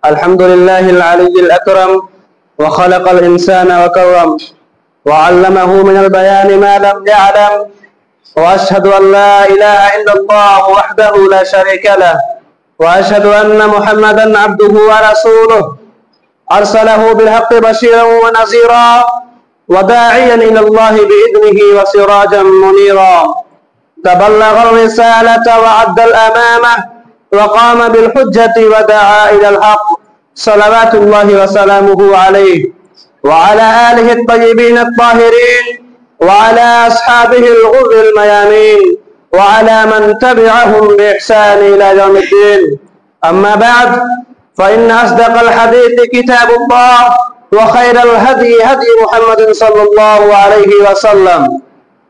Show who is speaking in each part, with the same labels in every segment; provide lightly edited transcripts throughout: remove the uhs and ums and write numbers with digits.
Speaker 1: الحمد لله العلي الأكرم وخلق الإنسان وكرم وعلمه من البيان ما لم يعلم وأشهد أن لا إله إلا الله وحده لا شريك له وأشهد أن محمدا عبده ورسوله أرسله بالحق بشيرا ونذيرا وداعيا إلى الله بإذنه وسراجا منيرا تبلغ الرسالة وعد الأمامة وقام بالحجة ودعا إلى الحق صلوات الله وسلامه عليه وعلى آله الطيبين الطاهرين وعلى أصحابه الغر الميامين وعلى من تبعهم بإحسان إلى يوم الدين. أما بعد، فإن أصدق الحديث كتاب الله وخير الهدي هدي محمد صلى الله عليه وسلم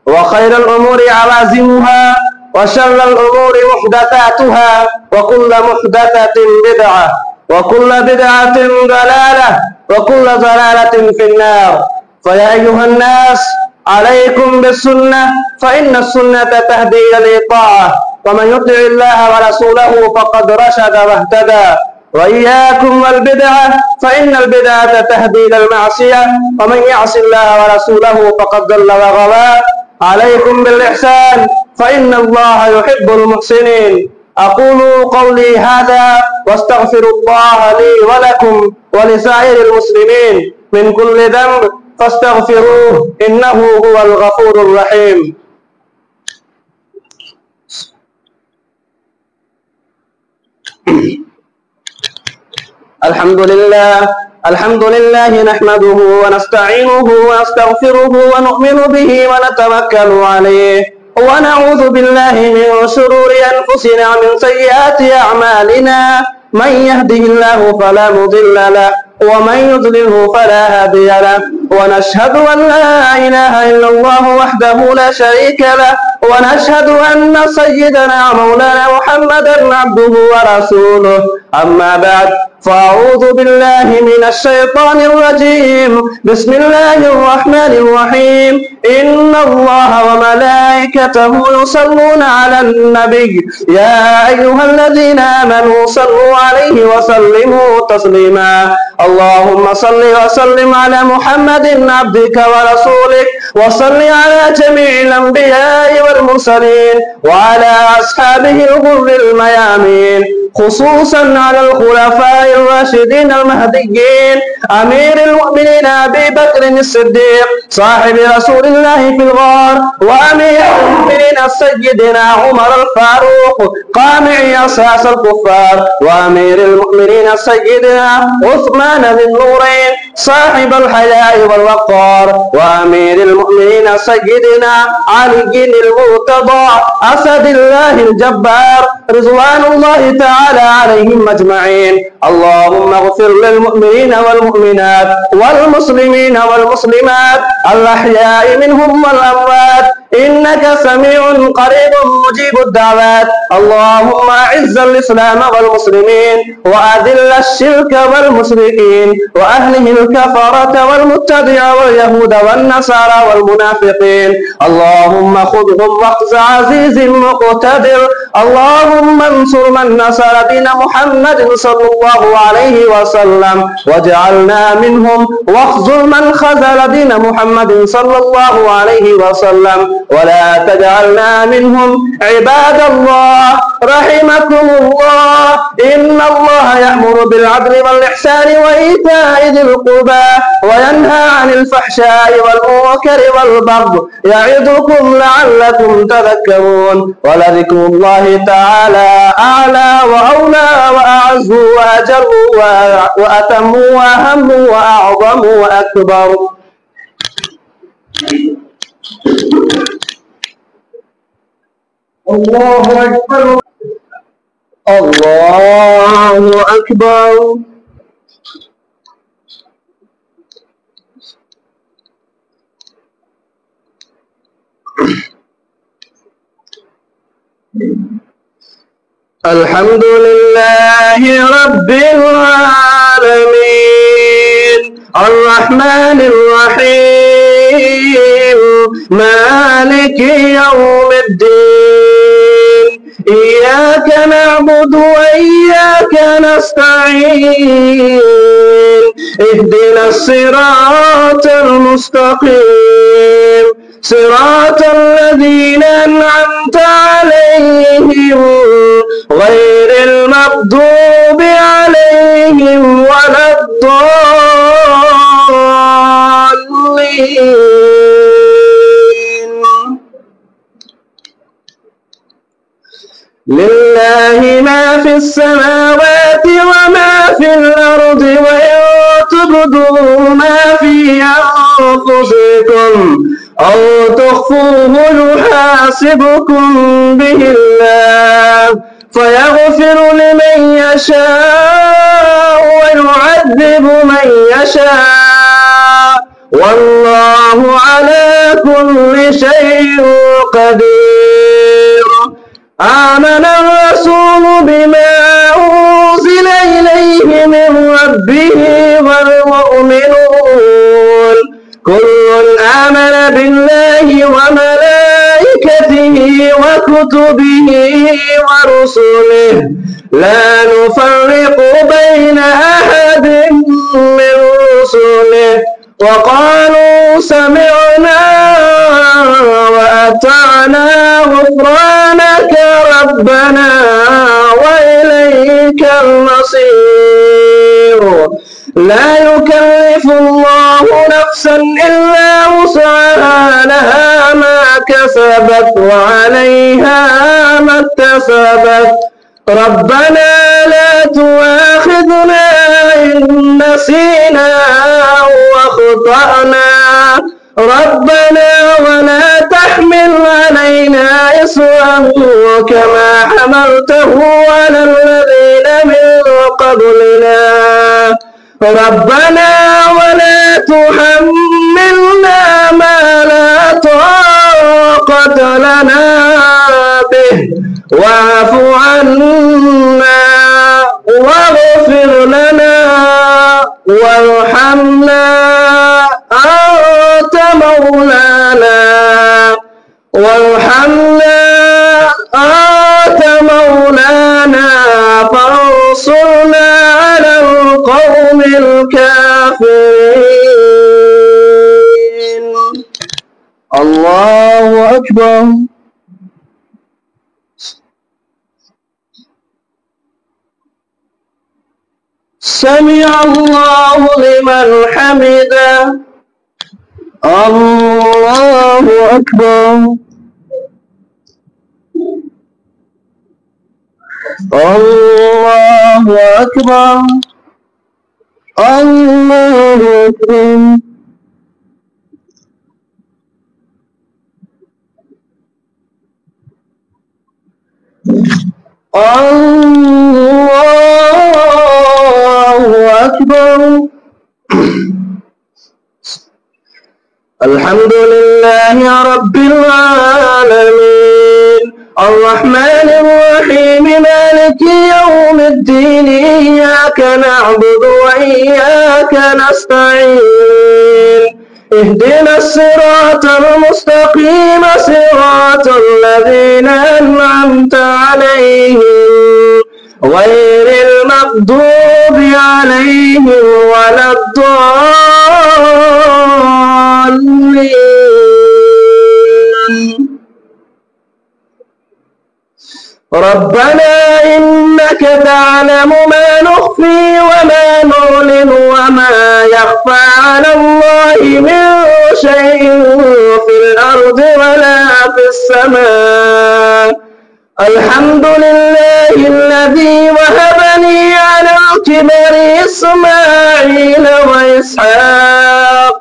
Speaker 1: وخير الأمور عوازمها وشر الأمور محدثاتها وكل محدثة بدعة وكل بدعة ضلالة وكل ضلالة في النار. فيا أيها الناس، عليكم بالسنة فإن السنة تهدي إلى الطاعة، ومن يطع الله ورسوله فقد رشد واهتدى. وإياكم والبدعة فإن البدعة تهدي إلى المعصية، ومن يعص الله ورسوله فقد ضل وغوى. عليكم بالإحسان فإن الله يحب المحسنين. أقول قولي هذا واستغفر الله لي ولكم ولسائر المسلمين من كل ذنب فاستغفروه إنه هو الغفور الرحيم. الحمد لله نحمده ونستعينه ونستغفره ونؤمن به ونتوكل عليه ونعوذ بالله من شرور أنفسنا ومن سيئات أعمالنا. من يهده الله فلا مضل له ومن يضلله فلا هادي له، ونشهد أن لا إله إلا الله وحده لا شريك له، ونشهد أن سيدنا مولانا محمدا عبده ورسوله. أما بعد، فأعوذ بالله من الشيطان الرجيم. بسم الله الرحمن الرحيم. إن الله وملائكته يصلون على النبي يا أيها الذين آمنوا صلوا عليه وسلموا تسليما. اللهم صل وسلم على محمد عبدك ورسولك، وصل على جميع الأنبياء والمرسلين وعلى أصحابه الغر الميامين، خصوصا على الخلفاء الراشدين المهديين أمير المؤمنين أبي بكر الصديق صاحب رسول الله في الغار، وأمير المؤمنين سيدنا عمر الفاروق قامع أساس الكفار، وأمير المؤمنين سيدنا عثمان ذي النورين صاحب الحياء والوقار، وأمير المؤمنين سيدنا علي المرتضى أسد الله الجبار رضوان الله تعالى عليهم أجمعين. اللهم اغفر للمؤمنين والمؤمنات والمسلمين والمسلمات الأحياء منهم والأموات، إنك سميع قريب مجيب الدعوات. اللهم أعز الإسلام والمسلمين وأذل الشرك والمشركين وأهله الكفرة والمبتدع واليهود والنصارى والمنافقين. اللهم خذهم واخذ عزيز مقتدر. اللهم انصر من نصر دين محمد صلى الله عليه وسلم واجعلنا منهم، واخذل من خذل دين محمد صلى الله عليه وسلم ولا تجعلنا منهم. عباد الله رحمكم الله، إن الله يأمر بالعدل والإحسان وإيتاء ذي القربى وينهى عن الفحشاء والمنكر والبغي يعظكم لعلكم تذكرون. ولذكر الله تعالى أعلى وأولى وأعز وأجل وأتم وأهم وأعظم وأكبر. الله أكبر الله أكبر. الحمد لله رب العالمين الرحمن الرحيم مالك يوم الدين. إياك نعبد وإياك نستعين اهدنا الصراط المستقيم صراط الذين أنعمت عليهم غير المغضوب عليهم ولا الضالين. لله ما في السماوات وما في الأرض وإن تبدوا ما في أنفسكم أو تخفوه يحاسبكم به الله فيغفر لمن يشاء ويعذب من يشاء والله على كل شيء قدير. آمن الرسول بما أنزل إليه من ربه والمؤمنون كل آمن بالله وملائكته وكتبه ورسله لا نفرق بين أحد من رسله وقالوا سمعنا وأطعنا غفرانك ربنا وإليك المصير. لا يكلف الله نفسا إلا وسعها لها ما كسبت وعليها ما اكتسبت ربنا لا تؤاخذنا إن نسينا أو أخطأنا ربنا ولا تحمل علينا إصرا كما حملته على الذين من قبلنا ربنا ولا تحملنا ما لا طاقة لنا به واعف عنا واغفر لنا وارحمنا أنت مولانا فانصرنا على القوم الكافرين. الله أكبر. سمع الله لمن حمده. الله أكبر. الله أكبر. الله أكبر. الله أكبر. الحمد لله رب العالمين الرحمن الرحيم مالك يوم الدين إياك نعبد وإياك نستعين اهدنا الصراط المستقيم صراط الذين أنعمت عليهم غير المغضوب عليهم ولا الضالين. ربنا إنك تعلم ما نخفي وما نعلن وما يخفى على الله من شيء في الأرض ولا في السماء. الحمد لله الذي وهبني على الكبر إسماعيل وإسحاق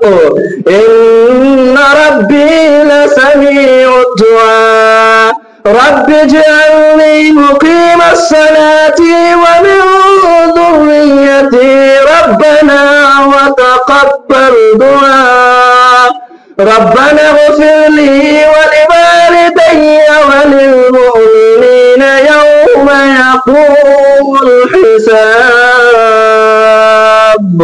Speaker 1: إن ربي لسميع الدعاء. رب اجعلني مقيم الصلاة ومن ذريتي ربنا وتقبل دعاء. ربنا اغفر لي ولوالدي وللمؤمنين يوم يقوم الحساب.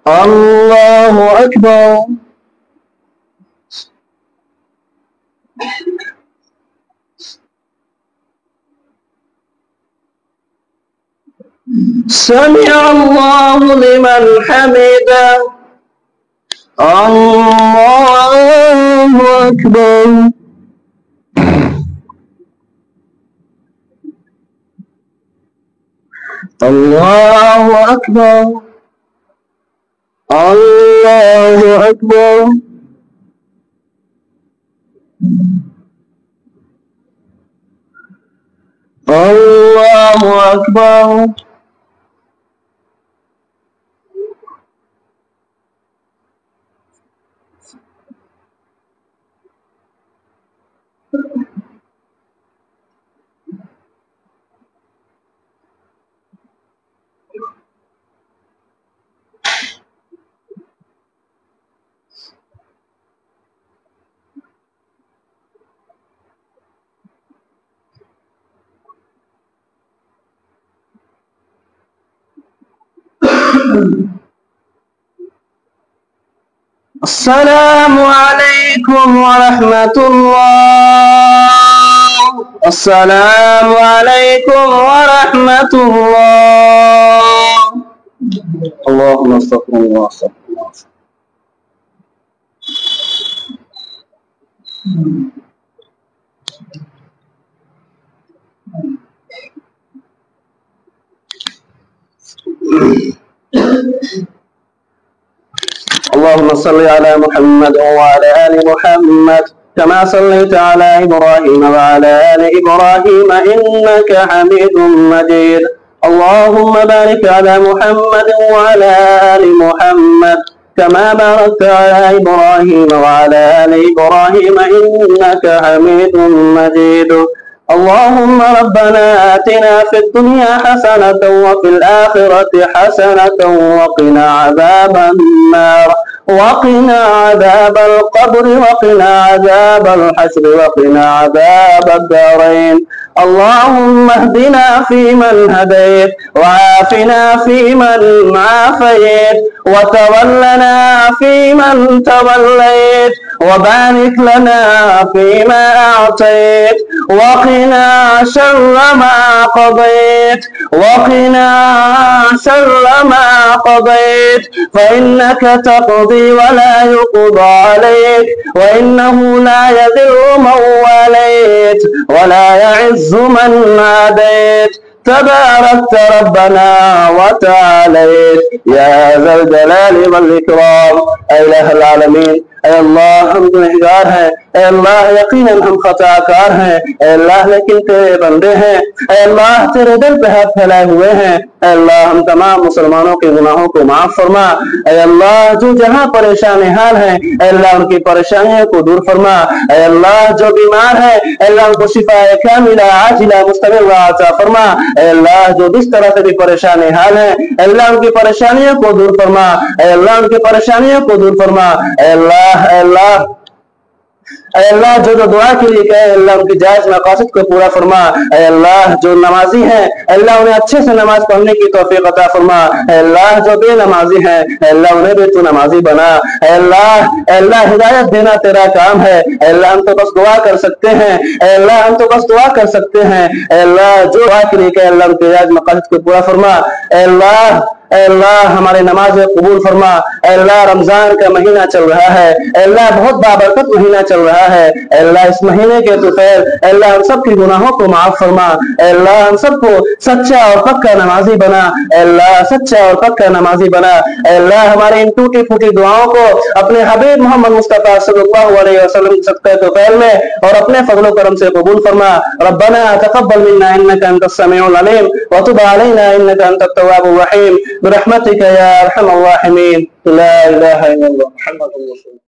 Speaker 1: الله أكبر. سمع الله لمن حمده الله أكبر الله أكبر الله أكبر الله أكبر السلام عليكم ورحمة الله السلام عليكم ورحمة الله اللهم استغفر الله استغفر الله اللهم صل على محمد وعلى آل محمد كما صليت على إبراهيم وعلى آل إبراهيم إنك حميد مجيد اللهم بارك على محمد وعلى آل محمد كما باركت على إبراهيم وعلى آل إبراهيم إنك حميد مجيد اللهم ربنا آتنا في الدنيا حسنة وفي الآخرة حسنة وقنا عذاب النار وقنا عذاب القبر وقنا عذاب الحشر وقنا عذاب الدارين اللهم اهدنا فيمن هديت وعافنا فيمن عافيت وتولنا فيمن توليت وبارك لنا فيما أعطيت وقنا شر ما قضيت وقنا شر ما قضيت فإنك تقضي ولا يقضى عليك وإنه لا يذل من واليت ولا يعز من عاديت تباركت ربنا وتعاليت يا ذا الجلال والإكرام أي إله العالمين اے اللہ ہم گنہگار ہیں اے اللہ یقیناً ہم خطاکار ہیں اے اللہ لیکن تیرے بندے ہیں اے اللہ تیرے دل پہ ہاتھ پھیلائے ہوئے ہیں اے اللہ ہم تمام مسلمانوں کے گناہوں کو معاف فرما اے اللہ جو جہاں پریشان حال ہیں اے اللہ ان کی پریشانیوں کو دور فرما اے اللہ جو بیمار ہیں اے اللہ ان کو شفاء کاملہ عاجلہ مستمرہ عطا فرما اے اللہ جو جس طرح سے بھی پریشان حال ہیں اے اللہ ان کی پریشانیوں کو دور فرما اے اللہ ان کی پریشانیوں کو دور فرما اے اللہ اے اللہ جو دعا کے لیے کہے اللہ ان کی جائز مقاصد کو پورا فرما اے اللہ جو نمازی ہیں اللہ انہیں اچھے سے نماز پڑھنے کی توفیق عطا فرما اے اللہ جو بے نمازی ہیں اے اللہ انہیں بھی تو نمازی بنا اے اللہ ہدایت دینا تیرا کام ہے اے اللہ ہم تو بس دعا کر سکتے ہیں اے اللہ ہم تو بس دعا کر سکتے ہیں اے اللہ جو دعا کے لیے کہے اللہ ان کی جائز مقاصد کو پورا فرما اے اللہ ہمارے نماز قبول فرما اے اللہ رمضان کا مہینہ چل رہا ہے اے اللہ بہت بابرکت مہینہ چل رہا ہے اے اللہ اس مہینے کے تو خیر اے اللہ ہم سب کی گناہوں کو معاف فرما اے اللہ ہم سب کو سچا اور پکا نمازی بنا اے اللہ سچا اور پکا نمازی بنا اے اللہ ہماری ان ٹوٹی پھوٹی دعاؤں کو اپنے حبیب محمد مصطفیٰ صلی اللہ علیہ وسلم کے صدقے توفیل میں اور اپنے فضل و کرم سے قبول فرما ربنا تقبل منا انك انت السميع العليم وتب علينا انك انت التواب الرحيم برحمتك يا ارحم الراحمين لا اله الا الله محمد رسول الله